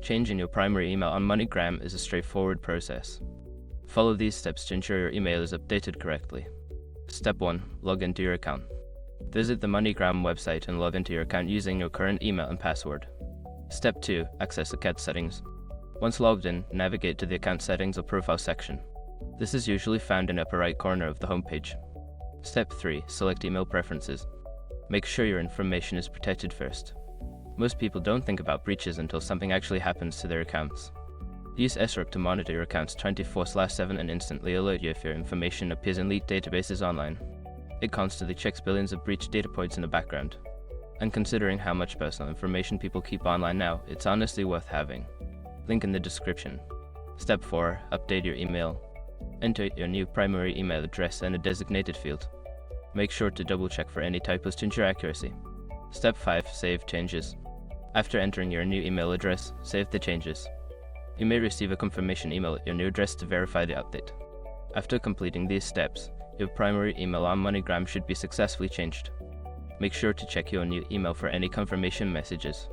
Changing your primary email on MoneyGram is a straightforward process. Follow these steps to ensure your email is updated correctly. Step 1. Log into your account. Visit the MoneyGram website and log into your account using your current email and password. Step 2. Access account settings. Once logged in, navigate to the account settings or profile section. This is usually found in the upper right corner of the homepage. Step 3. Select email preferences. Make sure your information is protected first. Most people don't think about breaches until something actually happens to their accounts. Use SROC to monitor your accounts 24/7 and instantly alert you if your information appears in leaked databases online. It constantly checks billions of breached data points in the background. And considering how much personal information people keep online now, it's honestly worth having. Link in the description. Step 4. Update your email. Enter your new primary email address in a designated field. Make sure to double check for any typos to ensure accuracy. Step 5. Save changes. After entering your new email address, save the changes. You may receive a confirmation email at your new address to verify the update. After completing these steps, your primary email on MoneyGram should be successfully changed. Make sure to check your new email for any confirmation messages.